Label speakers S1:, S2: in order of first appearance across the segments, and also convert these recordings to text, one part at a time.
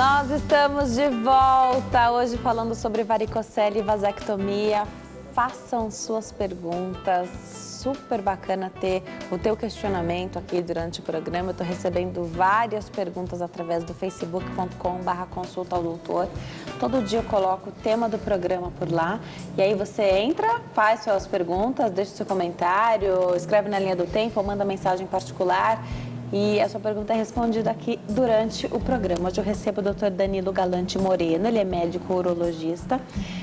S1: Nós estamos de volta, hoje falando sobre varicocele e vasectomia. Façam suas perguntas, super bacana ter o teu questionamento aqui durante o programa. Eu estou recebendo várias perguntas através do facebook.com/consulta ao doutor. Todo dia eu coloco o tema do programa por lá e aí você entra, faz suas perguntas, deixa seu comentário, escreve na linha do tempo ou manda mensagem particular. E a sua pergunta é respondida aqui durante o programa. Hoje eu recebo o Dr. Danilo Galante Moreno, ele é médico urologista.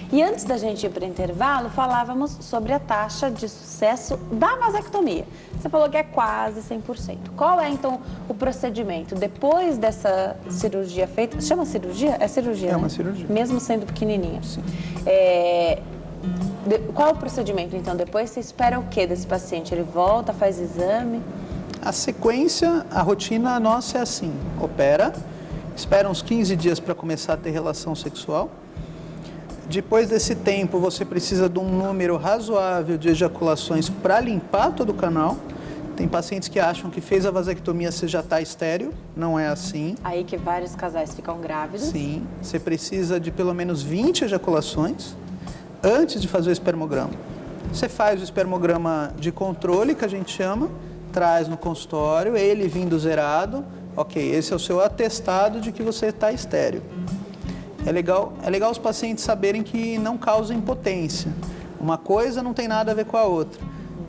S1: E antes da gente ir para o intervalo, falávamos sobre a taxa de sucesso da vasectomia. Você falou que é quase 100%. Qual é, então, o procedimento? Depois dessa cirurgia feita... Chama cirurgia? É cirurgia,
S2: É uma
S1: né?
S2: cirurgia.
S1: Mesmo sendo pequenininha.
S2: Sim.
S1: Qual é o procedimento, então? Depois você espera o quê desse paciente? Ele volta, faz exame...
S2: A sequência, a rotina nossa é assim: opera, espera uns 15 dias para começar a ter relação sexual. Depois desse tempo, você precisa de um número razoável de ejaculações para limpar todo o canal. Tem pacientes que acham que fez a vasectomia, você já está estéril, não é assim.
S1: Aí que vários casais ficam grávidos.
S2: Sim, você precisa de pelo menos 20 ejaculações antes de fazer o espermograma. Você faz o espermograma de controle, que a gente chama, traz no consultório, ele vindo zerado, ok, esse é o seu atestado de que você está estéril. É legal os pacientes saberem que não causa impotência. Uma coisa não tem nada a ver com a outra.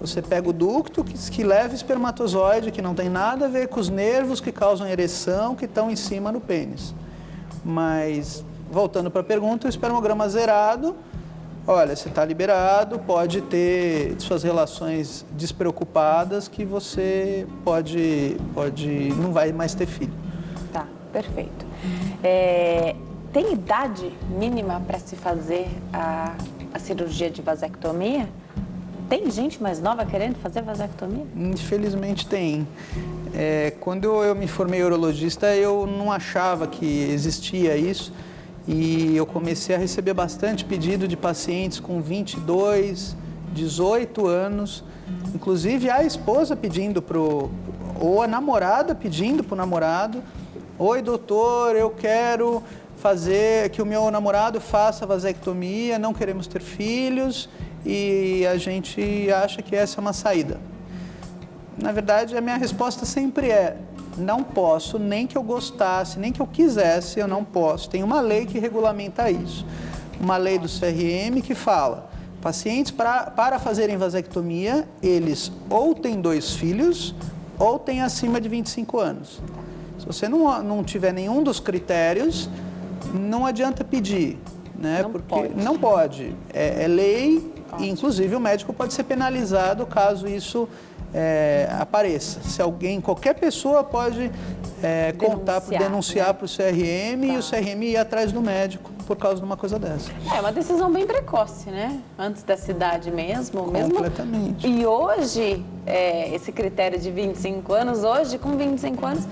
S2: Você pega o ducto que leva espermatozoide, que não tem nada a ver com os nervos que causam ereção, que estão em cima do pênis. Mas, voltando para a pergunta, o espermograma zerado, olha, você está liberado, pode ter suas relações despreocupadas que você não vai mais ter filho.
S1: Tá, perfeito. Tem idade mínima para se fazer a cirurgia de vasectomia? Tem gente mais nova querendo fazer vasectomia?
S2: Infelizmente tem. Quando eu me formei urologista, eu não achava que existia isso. E eu comecei a receber bastante pedido de pacientes com 22, 18 anos, inclusive a esposa pedindo ou a namorada pedindo para o namorado: oi, doutor, eu quero fazer que o meu namorado faça vasectomia, não queremos ter filhos e a gente acha que essa é uma saída. Na verdade, a minha resposta sempre é: não posso, nem que eu gostasse, nem que eu quisesse, eu não posso. Tem uma lei que regulamenta isso. Uma lei do CRM que fala: pacientes para fazerem vasectomia, eles ou têm 2 filhos ou têm acima de 25 anos. Se você não tiver nenhum dos critérios, não adianta pedir, né? Porque não pode. É lei e, inclusive, o médico pode ser penalizado caso isso apareça. Se qualquer pessoa pode denunciar para o CRM e o CRM ir atrás do médico por causa de uma coisa dessa.
S1: É uma decisão bem precoce, né? Antes da idade mesmo.
S2: Completamente.
S1: E hoje, esse critério de 25 anos, hoje com 25 anos,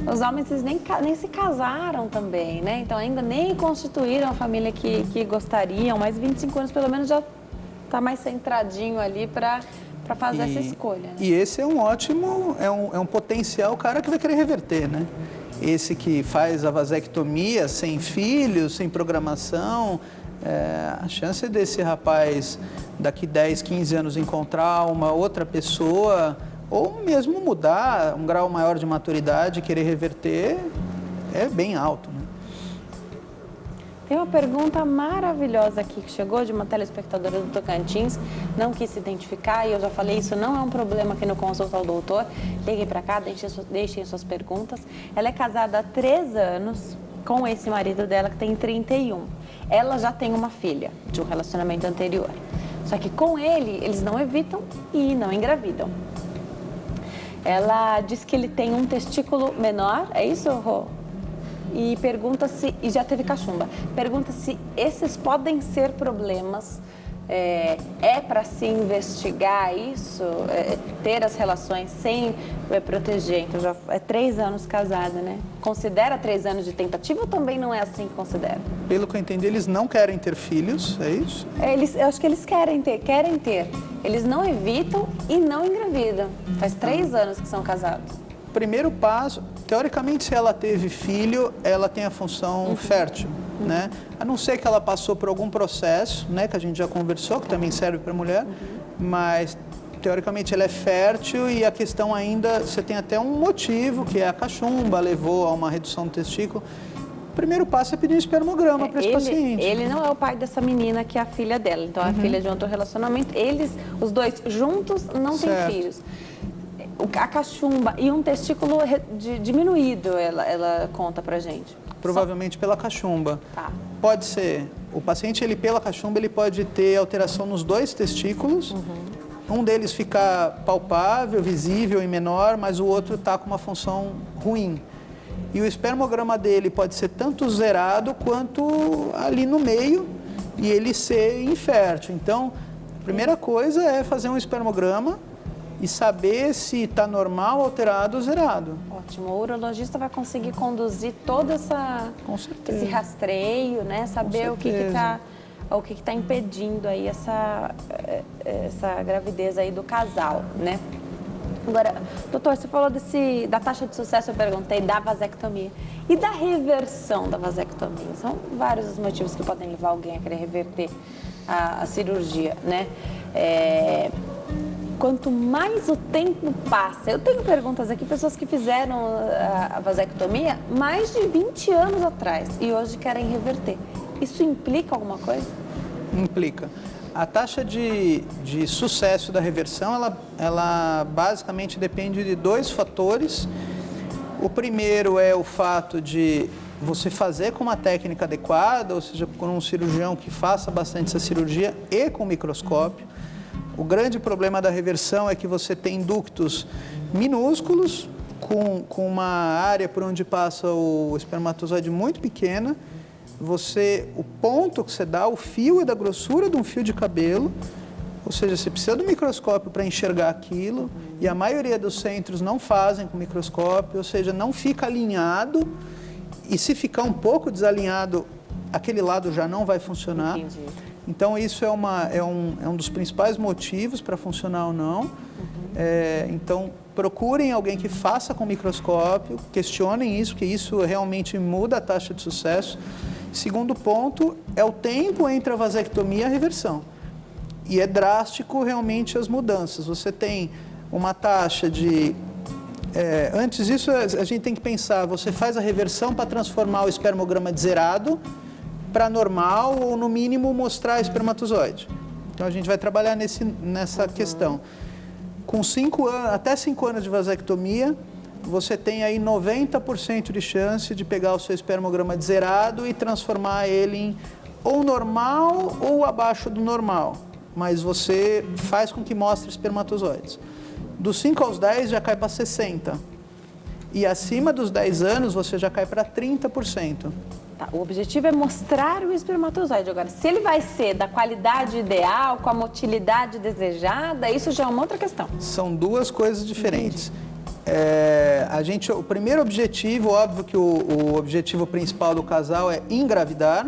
S1: os homens nem se casaram também, né? Então ainda nem constituíram a família que gostariam, mas 25 anos pelo menos já está mais centradinho ali para fazer essa escolha. Né?
S2: E esse é um ótimo, é um potencial cara que vai querer reverter, né? Esse que faz a vasectomia sem filhos, sem programação, a chance desse rapaz daqui 10, 15 anos encontrar uma outra pessoa ou mesmo mudar um grau maior de maturidade e querer reverter é bem alto, né?
S1: Tem uma pergunta maravilhosa aqui que chegou de uma telespectadora do Tocantins, não quis se identificar e eu já falei, isso não é um problema aqui no Consulta ao Doutor. Liguem para cá, deixem suas perguntas. Ela é casada há 3 anos com esse marido dela que tem 31. Ela já tem uma filha de um relacionamento anterior. Só que com ele, eles não evitam e não engravidam. Ela diz que ele tem um testículo menor, é isso, Rô? E pergunta se, e já teve cachumba, pergunta se esses podem ser problemas, para se investigar isso, ter as relações sem proteger. Então já é 3 anos casada, né? Considera 3 anos de tentativa ou também não é assim que considera?
S2: Pelo que eu entendi, eles não querem ter filhos, é isso?
S1: Eu acho que eles querem ter. Eles não evitam e não engravidam. Faz 3 anos que são casados.
S2: Primeiro passo, teoricamente, se ela teve filho, ela tem a função fértil, né? A não ser que ela passou por algum processo, né, que a gente já conversou, que também serve para a mulher, mas teoricamente ela é fértil e a questão ainda, você tem até um motivo, que é a cachumba, levou a uma redução do testículo. O primeiro passo é pedir um espermograma para esse paciente.
S1: Ele não é o pai dessa menina que é a filha dela, então é a filha de outro relacionamento. Eles, os dois juntos, não têm filhos. A cachumba e um testículo diminuído, ela conta pra gente.
S2: Provavelmente pela cachumba.
S1: Tá.
S2: Pode ser. O paciente, pela cachumba, ele pode ter alteração nos 2 testículos. Um deles fica palpável, visível e menor, mas o outro está com uma função ruim. E o espermograma dele pode ser tanto zerado quanto ali no meio e ele ser infértil. Então, a primeira coisa é fazer um espermograma e saber se está normal, alterado ou zerado.
S1: Ótimo. O urologista vai conseguir conduzir todo esse rastreio, né? Saber o que está impedindo aí essa gravidez aí do casal, né? Agora, doutor, você falou da taxa de sucesso, eu perguntei, da vasectomia. E da reversão da vasectomia? São vários os motivos que podem levar alguém a querer reverter a cirurgia, né? Quanto mais o tempo passa, eu tenho perguntas aqui, pessoas que fizeram a vasectomia mais de 20 anos atrás e hoje querem reverter. Isso implica alguma coisa?
S2: Implica. A taxa de sucesso da reversão, ela basicamente depende de 2 fatores. O primeiro é o fato de você fazer com uma técnica adequada, ou seja, com um cirurgião que faça bastante essa cirurgia e com microscópio. O grande problema da reversão é que você tem ductos minúsculos, com uma área por onde passa o espermatozoide muito pequena. O ponto que você dá, o fio é da grossura de um fio de cabelo, ou seja, você precisa do microscópio para enxergar aquilo, e a maioria dos centros não fazem com microscópio, ou seja, não fica alinhado, e se ficar um pouco desalinhado, aquele lado já não vai funcionar.
S1: Entendi.
S2: Então, isso é um dos principais motivos para funcionar ou não. Então, procurem alguém que faça com microscópio, questionem isso, porque isso realmente muda a taxa de sucesso. Segundo ponto é o tempo entre a vasectomia e a reversão. E é drástico realmente as mudanças. Você tem uma taxa de... antes disso, a gente tem que pensar, você faz a reversão para transformar o espermograma de zerado para normal ou, no mínimo, mostrar espermatozoide. Então, a gente vai trabalhar nessa questão. Com até 5 anos de vasectomia, você tem aí 90% de chance de pegar o seu espermograma de zerado e transformar ele em ou normal ou abaixo do normal. Mas você faz com que mostre espermatozoides. Dos 5 aos 10 já cai para 60%. E acima dos 10 anos você já cai para 30%.
S1: Tá, o objetivo é mostrar o espermatozoide. Agora, se ele vai ser da qualidade ideal, com a motilidade desejada, isso já é uma outra questão.
S2: São 2 coisas diferentes. O primeiro objetivo, óbvio que o objetivo principal do casal é engravidar,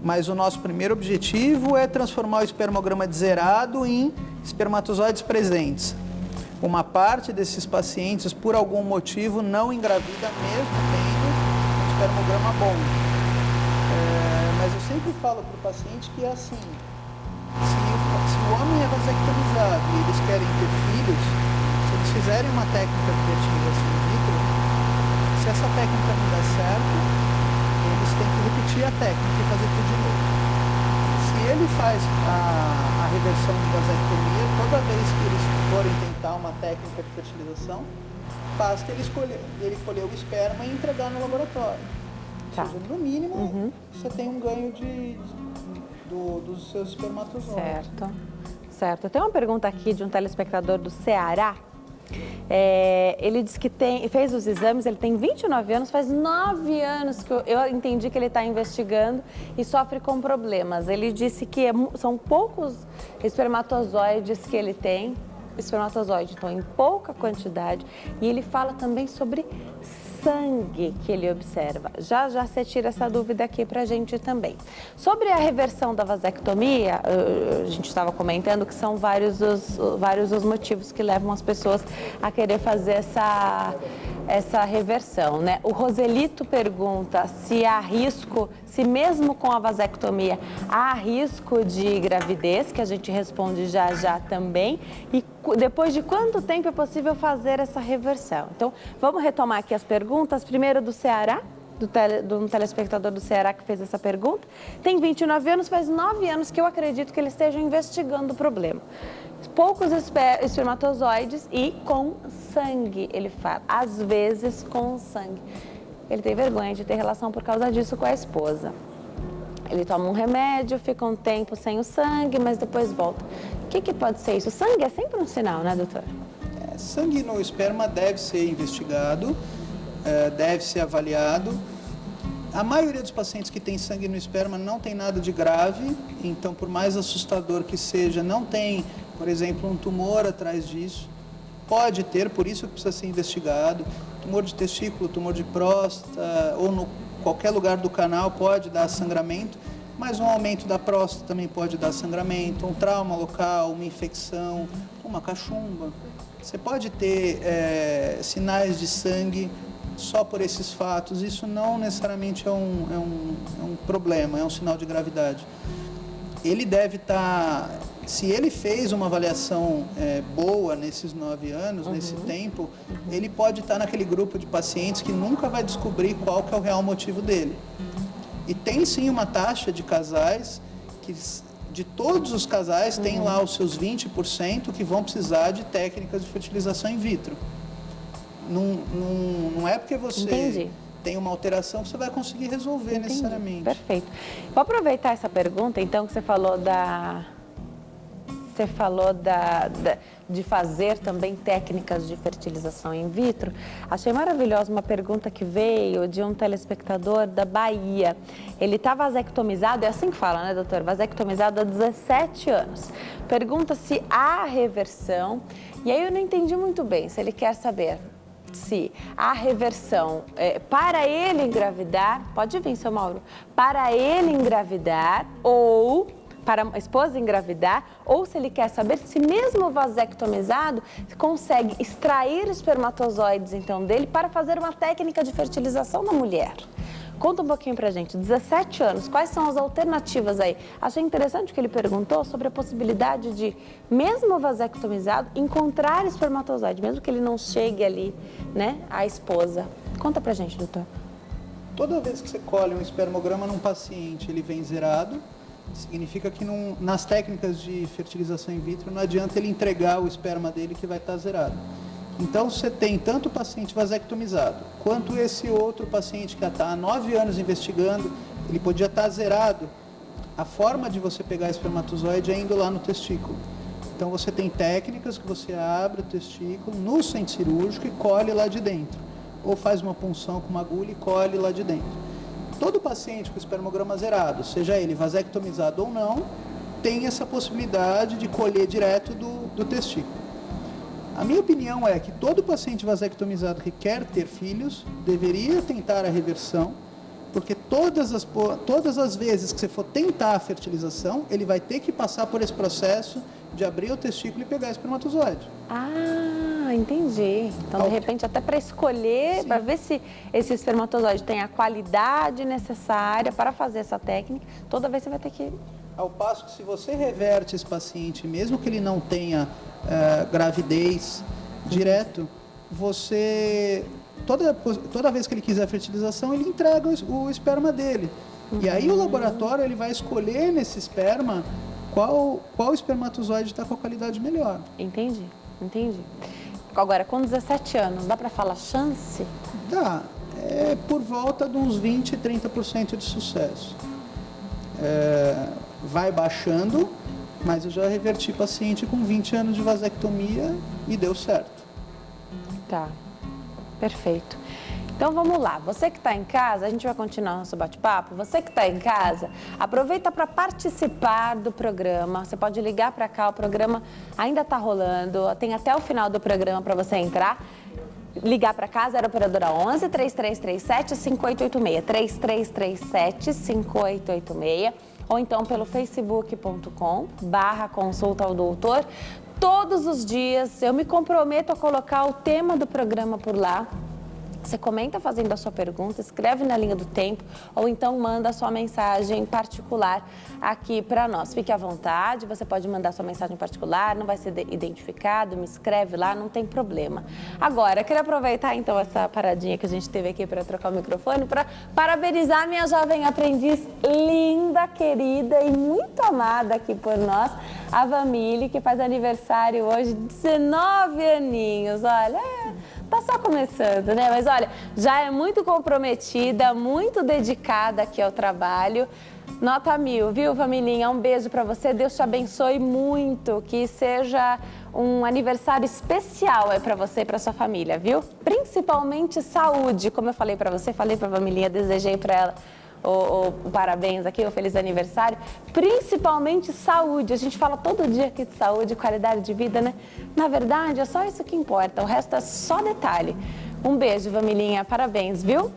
S2: mas o nosso primeiro objetivo é transformar o espermograma de zerado em espermatozoides presentes. Uma parte desses pacientes, por algum motivo, não engravida mesmo tendo um espermograma bom. Mas eu sempre falo para o paciente que é assim, se o homem é vasectomizado e eles querem ter filhos, se eles fizerem uma técnica de fertilização in vitro, se essa técnica não der certo, eles têm que repetir a técnica e fazer tudo de novo. Se ele faz a reversão de vasectomia, toda vez que eles forem tentar uma técnica de fertilização, basta ele colher o esperma e entregar no laboratório. Ou seja, no mínimo, você tem um ganho dos seus espermatozoides.
S1: Certo. Tem uma pergunta aqui de um telespectador do Ceará. Ele disse que fez os exames, ele tem 29 anos, faz 9 anos que eu entendi que ele está investigando e sofre com problemas. Ele disse que são poucos espermatozoides que ele tem espermatozoide, então em pouca quantidade, e ele fala também sobre sangue que ele observa. Já você tira essa dúvida aqui pra gente também. Sobre a reversão da vasectomia, a gente estava comentando que são vários os motivos que levam as pessoas a querer fazer essa reversão, né? O Roselito pergunta se há risco, se mesmo com a vasectomia há risco de gravidez, que a gente responde já também, e depois de quanto tempo é possível fazer essa reversão? Então, vamos retomar aqui as perguntas, primeiro do Ceará, do telespectador do Ceará que fez essa pergunta. Tem 29 anos, faz 9 anos que eu acredito que ele esteja investigando o problema. Poucos espermatozoides e com sangue, ele fala, às vezes com sangue. Ele tem vergonha de ter relação por causa disso com a esposa. Ele toma um remédio, fica um tempo sem o sangue, mas depois volta. O que pode ser isso? O sangue é sempre um sinal, né, doutor?
S2: Sangue no esperma deve ser investigado, deve ser avaliado. A maioria dos pacientes que tem sangue no esperma não tem nada de grave, então, por mais assustador que seja, não tem, por exemplo, um tumor atrás disso. Pode ter, por isso que precisa ser investigado. Tumor de testículo, tumor de próstata, ou no qualquer lugar do canal pode dar sangramento, mas um aumento da próstata também pode dar sangramento, um trauma local, uma infecção, uma cachumba. Você pode ter sinais de sangue só por esses fatos. Isso não necessariamente é um problema, é um sinal de gravidade. Ele deve estar... Se ele fez uma avaliação boa nesses 9 anos, nesse tempo, ele pode estar naquele grupo de pacientes que nunca vai descobrir qual que é o real motivo dele. E tem sim uma taxa de casais que, de todos os casais, tem lá os seus 20% que vão precisar de técnicas de fertilização in vitro. Não é porque você tem uma alteração que você vai conseguir resolver necessariamente.
S1: Perfeito. Vou aproveitar essa pergunta, então, que você falou de fazer também técnicas de fertilização in vitro. Achei maravilhosa uma pergunta que veio de um telespectador da Bahia. Ele está vasectomizado, é assim que fala, né, doutor? Vasectomizado há 17 anos. Pergunta se há reversão, e aí eu não entendi muito bem, se ele quer saber se há reversão para ele engravidar, pode vir, seu Mauro, para ele engravidar ou para a esposa engravidar, ou se ele quer saber se mesmo vasectomizado consegue extrair espermatozoides então dele para fazer uma técnica de fertilização na mulher. Conta um pouquinho pra gente, 17 anos, quais são as alternativas aí? Achei interessante que ele perguntou sobre a possibilidade de, mesmo vasectomizado, encontrar espermatozoide, mesmo que ele não chegue ali, né, à esposa. Conta pra gente, doutor.
S2: Toda vez que você colhe um espermograma num paciente, ele vem zerado. Significa que nas técnicas de fertilização in vitro não adianta ele entregar o esperma dele que vai estar zerado. Então você tem tanto o paciente vasectomizado quanto esse outro paciente que já está há 9 anos investigando, ele podia estar zerado. A forma de você pegar espermatozoide é indo lá no testículo. Então você tem técnicas que você abre o testículo no centro cirúrgico e colhe lá de dentro. Ou faz uma punção com uma agulha e colhe lá de dentro. Todo paciente com espermograma zerado, seja ele vasectomizado ou não, tem essa possibilidade de colher direto do testículo. A minha opinião é que todo paciente vasectomizado que quer ter filhos deveria tentar a reversão, porque todas as vezes que você for tentar a fertilização, ele vai ter que passar por esse processo de abrir o testículo e pegar espermatozoide.
S1: Ah, entendi. Então, de repente, até para escolher, para ver se esse espermatozoide tem a qualidade necessária para fazer essa técnica, toda vez você vai ter que...
S2: Ao passo que se você reverte esse paciente, mesmo que ele não tenha gravidez direto, você... Toda vez que ele quiser a fertilização, ele entrega o esperma dele. E aí o laboratório ele vai escolher nesse esperma qual espermatozoide está com a qualidade melhor.
S1: Entendi. Agora, com 17 anos, dá para falar chance?
S2: Dá. É por volta de uns 20, 30% de sucesso. Vai baixando, mas eu já reverti paciente com 20 anos de vasectomia e deu certo.
S1: Tá. Perfeito. Então vamos lá, você que está em casa, a gente vai continuar nosso bate-papo. Você que está em casa, aproveita para participar do programa. Você pode ligar para cá, o programa ainda está rolando, tem até o final do programa para você entrar. Ligar para cá, 0 operadora 11 3337 5886, 3337 5886, ou então pelo facebook.com/consulta ao doutor. Todos os dias eu me comprometo a colocar o tema do programa por lá. Você comenta fazendo a sua pergunta, escreve na linha do tempo ou então manda a sua mensagem particular aqui para nós. Fique à vontade, você pode mandar sua mensagem particular, não vai ser identificado, me escreve lá, não tem problema. Agora, eu queria aproveitar então essa paradinha que a gente teve aqui para trocar o microfone para parabenizar minha jovem aprendiz linda, querida e muito amada aqui por nós, a Vamile, que faz aniversário hoje, 19 aninhos, olha... Tá só começando, né? Mas olha, já é muito comprometida, muito dedicada aqui ao trabalho. Nota 1000, viu, Vamilinha? Um beijo pra você, Deus te abençoe muito, que seja um aniversário especial aí pra você e pra sua família, viu? Principalmente saúde, como eu falei pra você, falei pra Vamilinha, desejei pra ela o parabéns aqui, o feliz aniversário, principalmente saúde. A gente fala todo dia aqui de saúde, qualidade de vida, né? Na verdade, é só isso que importa, o resto é só detalhe. Um beijo, Vamilinha, parabéns, viu?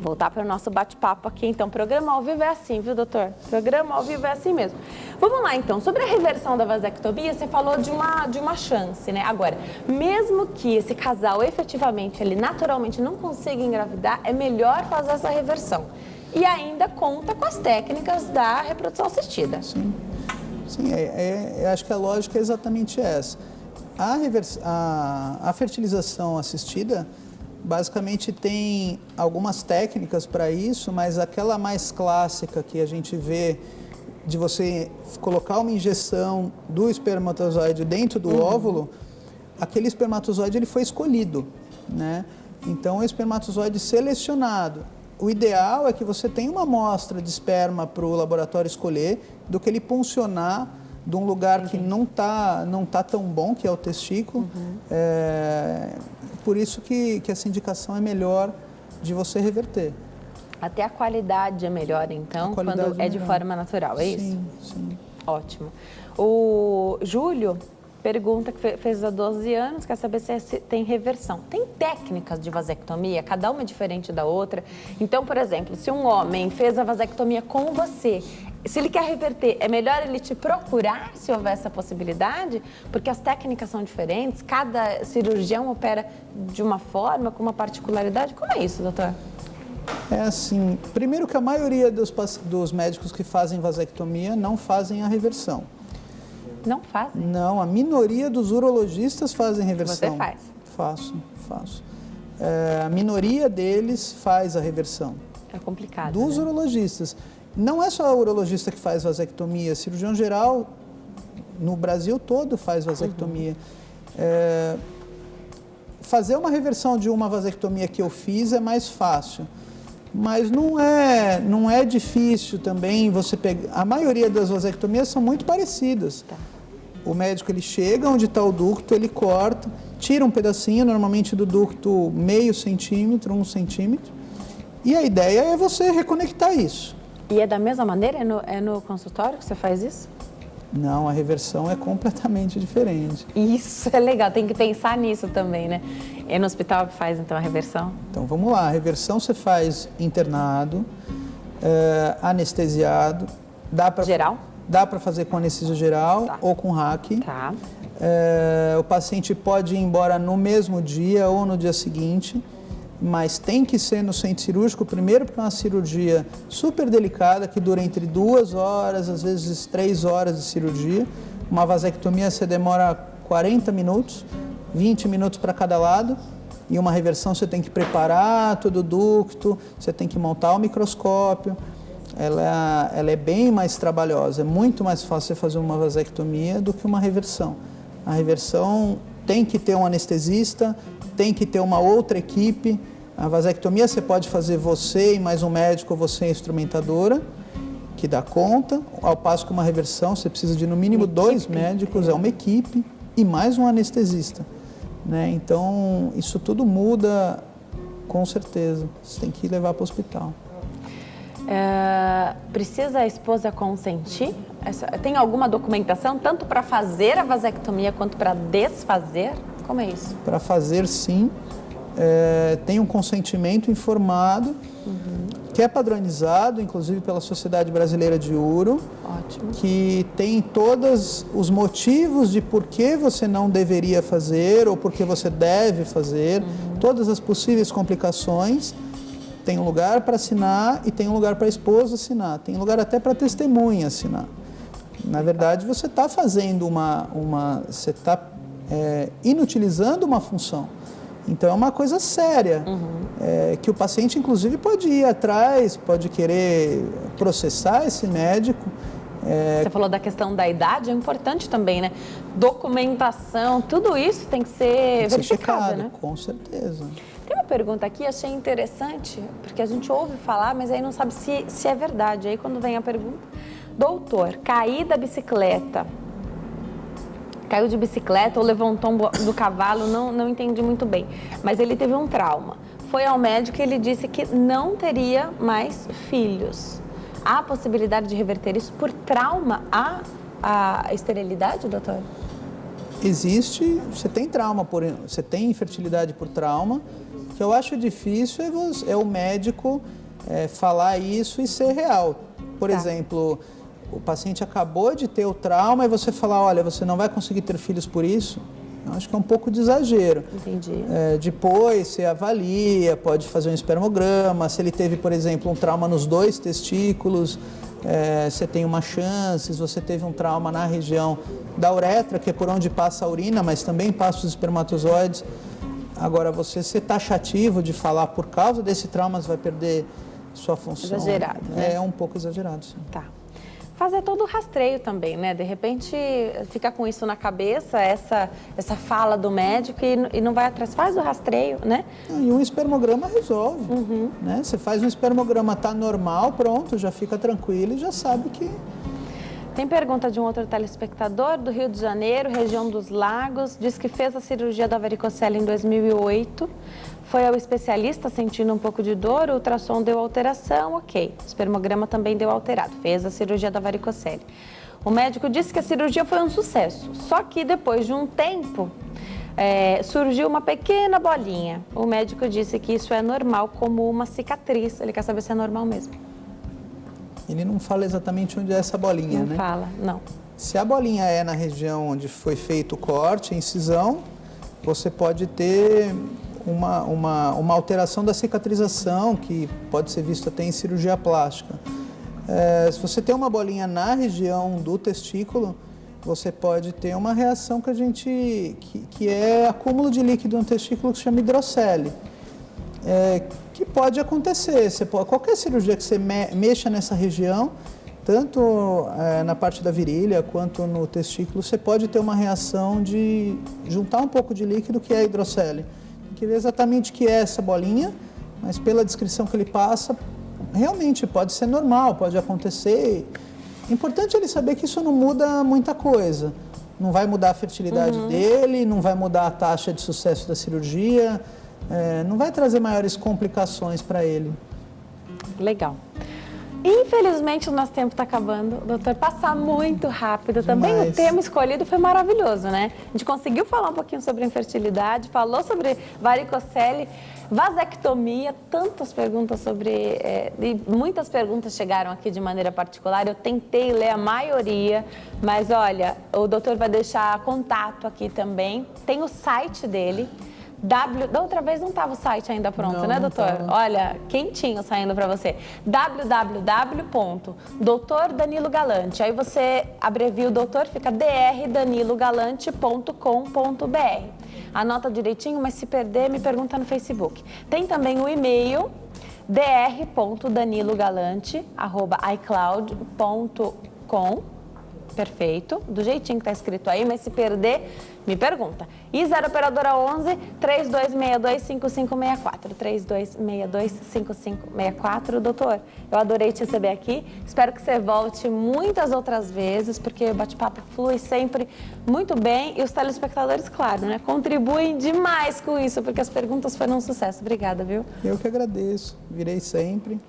S1: Voltar para o nosso bate-papo aqui, então. Programa ao vivo é assim, viu, doutor? Programa ao vivo é assim mesmo. Vamos lá, então. Sobre a reversão da vasectomia, você falou de uma chance, né? Agora, mesmo que esse casal efetivamente, ele naturalmente não consiga engravidar, é melhor fazer essa reversão. E ainda conta com as técnicas da reprodução assistida.
S2: Sim, eu acho que a lógica é exatamente essa. A fertilização assistida, basicamente tem algumas técnicas para isso, mas aquela mais clássica que a gente vê de você colocar uma injeção do espermatozoide dentro do óvulo, aquele espermatozoide ele foi escolhido, né? Então, o espermatozoide selecionado. O ideal é que você tenha uma amostra de esperma para o laboratório escolher, do que ele puncionar de um lugar que não tá tão bom, que é o testículo. Por isso que essa indicação é melhor de você reverter.
S1: Até a qualidade é melhor, então, quando é de forma natural, é isso?
S2: Sim.
S1: Ótimo. O Júlio pergunta, que fez há 12 anos, quer saber se tem reversão. Tem técnicas de vasectomia, cada uma é diferente da outra. Então, por exemplo, se um homem fez a vasectomia com você, se ele quer reverter, é melhor ele te procurar se houver essa possibilidade? Porque as técnicas são diferentes, cada cirurgião opera de uma forma, com uma particularidade. Como é isso, doutor?
S2: É assim, primeiro que a maioria dos médicos que fazem vasectomia não fazem a reversão.
S1: Não fazem?
S2: Não, a minoria dos urologistas fazem reversão.
S1: Você faz?
S2: Faço. A minoria deles faz a reversão.
S1: É complicado,
S2: dos urologistas. Não é só o urologista que faz vasectomia, cirurgião geral no Brasil todo faz vasectomia. Fazer uma reversão de uma vasectomia que eu fiz é mais fácil. Mas não é difícil também você pegar... A maioria das vasectomias são muito parecidas.
S1: Tá.
S2: O médico, ele chega onde está o ducto, ele corta, tira um pedacinho, normalmente do ducto meio centímetro, 1 centímetro. E a ideia é você reconectar isso.
S1: E é da mesma maneira? É no consultório que você faz isso?
S2: Não, a reversão é completamente diferente.
S1: Isso é legal, tem que pensar nisso também, né? É no hospital que faz, então, a reversão?
S2: Então, vamos lá. A reversão você faz internado, anestesiado.
S1: Geral?
S2: Dá para fazer com anestesia geral ou com RAC.
S1: Tá.
S2: O paciente pode ir embora no mesmo dia ou no dia seguinte, mas tem que ser no centro cirúrgico, primeiro porque é uma cirurgia super delicada, que dura entre 2 horas, às vezes 3 horas de cirurgia. Uma vasectomia você demora 40 minutos, 20 minutos para cada lado, e uma reversão você tem que preparar todo o ducto, você tem que montar o microscópio. Ela é bem mais trabalhosa, é muito mais fácil você fazer uma vasectomia do que uma reversão. A reversão tem que ter um anestesista, tem que ter uma outra equipe. A vasectomia você pode fazer você e mais um médico, você e a instrumentadora, que dá conta, ao passo que uma reversão você precisa de no mínimo 2 médicos, é uma equipe e mais um anestesista, né? Então, isso tudo muda com certeza. Você tem que levar para o hospital.
S1: Precisa a esposa consentir? Tem alguma documentação, tanto para fazer a vasectomia quanto para desfazer? Como é isso?
S2: Para fazer, sim. Tem um consentimento informado, que é padronizado, inclusive pela Sociedade Brasileira de Uro.
S1: Ótimo.
S2: Que tem todos os motivos de por que você não deveria fazer ou por que você deve fazer, todas as possíveis complicações. Tem um lugar para assinar e tem um lugar para a esposa assinar, tem lugar até para a testemunha assinar. Na verdade, você está fazendo você está inutilizando uma função. Então, é uma coisa séria, que o paciente, inclusive, pode ir atrás, pode querer processar esse médico.
S1: Você falou da questão da idade, é importante também, né? Documentação, tudo isso tem que ser verificado,
S2: checado,
S1: né?
S2: Com certeza.
S1: Tem uma pergunta aqui, achei interessante, porque a gente ouve falar, mas aí não sabe se é verdade. Aí quando vem a pergunta, doutor, caí da bicicleta, caiu de bicicleta ou levou um tombo do cavalo, não entendi muito bem, mas ele teve um trauma. Foi ao médico e ele disse que não teria mais filhos. Há a possibilidade de reverter isso por trauma à esterilidade, doutor?
S2: Existe, você tem trauma, você tem infertilidade por trauma. O que eu acho difícil é o médico falar isso e ser real. Por exemplo, o paciente acabou de ter o trauma e você falar, olha, você não vai conseguir ter filhos por isso. Eu acho que é um pouco de exagero.
S1: Entendi.
S2: Depois você avalia, pode fazer um espermograma. Se ele teve, por exemplo, um trauma nos 2 testículos, você tem uma chance. Se você teve um trauma na região da uretra, que é por onde passa a urina, mas também passa os espermatozoides. Agora, você ser taxativo de falar por causa desse trauma, você vai perder sua função.
S1: Exagerado, né?
S2: É um pouco exagerado, sim.
S1: Tá. Fazer todo o rastreio também, né? De repente fica com isso na cabeça, essa fala do médico e não vai atrás. Faz o rastreio, né?
S2: E um espermograma resolve, né? Você faz um espermograma, tá normal, pronto, já fica tranquilo e já sabe que...
S1: Tem pergunta de um outro telespectador do Rio de Janeiro, região dos Lagos, diz que fez a cirurgia da varicocele em 2008, foi ao especialista sentindo um pouco de dor, o ultrassom deu alteração, ok. O espermograma também deu alterado, fez a cirurgia da varicocele. O médico disse que a cirurgia foi um sucesso, só que depois de um tempo surgiu uma pequena bolinha. O médico disse que isso é normal como uma cicatriz, ele quer saber se é normal mesmo.
S2: Ele não fala exatamente onde é essa bolinha, né?
S1: Não fala, não.
S2: Se a bolinha é na região onde foi feito o corte, a incisão, você pode ter uma alteração da cicatrização, que pode ser visto até em cirurgia plástica. Se você tem uma bolinha na região do testículo, você pode ter uma reação que é acúmulo de líquido no testículo, que se chama hidrocele. Que pode acontecer. Qualquer cirurgia que você mexa nessa região, tanto na parte da virilha quanto no testículo, você pode ter uma reação de juntar um pouco de líquido, que é a hidrocele. Tem que ver exatamente o que é essa bolinha, mas pela descrição que ele passa, realmente pode ser normal, pode acontecer. É importante ele saber que isso não muda muita coisa. Não vai mudar a fertilidade dele, não vai mudar a taxa de sucesso da cirurgia, não vai trazer maiores complicações para ele.
S1: Legal. Infelizmente, o nosso tempo está acabando, doutor. Passar muito rápido. Também o tema escolhido foi maravilhoso, né? A gente conseguiu falar um pouquinho sobre infertilidade, falou sobre varicocele, vasectomia, tantas perguntas sobre... e muitas perguntas chegaram aqui de maneira particular. Eu tentei ler a maioria, mas olha, o doutor vai deixar contato aqui também. Tem o site dele. Da outra vez não estava o site ainda pronto, não, né, doutor? Não. Olha, quentinho saindo para você. www.Dr. Danilo Galante. Aí você abrevia o doutor, fica drdanilogalante.com.br. Anota direitinho, mas se perder, me pergunta no Facebook. Tem também o e-mail dr.danilogalante@icloud.com. Perfeito, do jeitinho que está escrito aí, mas se perder, me pergunta. E 0 operadora 11 3262 5564. 3262 5564. Doutor, eu adorei te receber aqui. Espero que você volte muitas outras vezes, porque o bate-papo flui sempre muito bem. E os telespectadores, claro, né, contribuem demais com isso, porque as perguntas foram um sucesso. Obrigada, viu?
S2: Eu que agradeço. Virei sempre.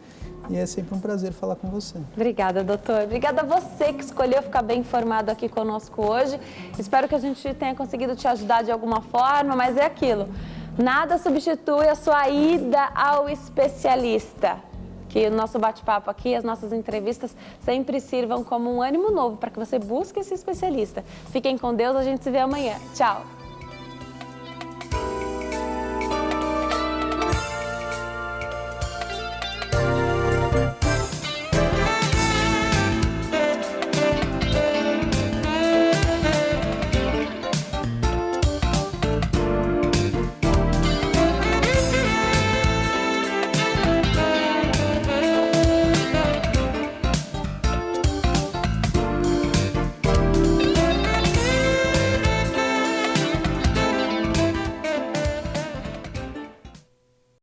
S2: E é sempre um prazer falar com você.
S1: Obrigada, doutor. Obrigada a você que escolheu ficar bem informado aqui conosco hoje. Espero que a gente tenha conseguido te ajudar de alguma forma, mas é aquilo. Nada substitui a sua ida ao especialista. Que o nosso bate-papo aqui, as nossas entrevistas sempre sirvam como um ânimo novo para que você busque esse especialista. Fiquem com Deus, a gente se vê amanhã. Tchau!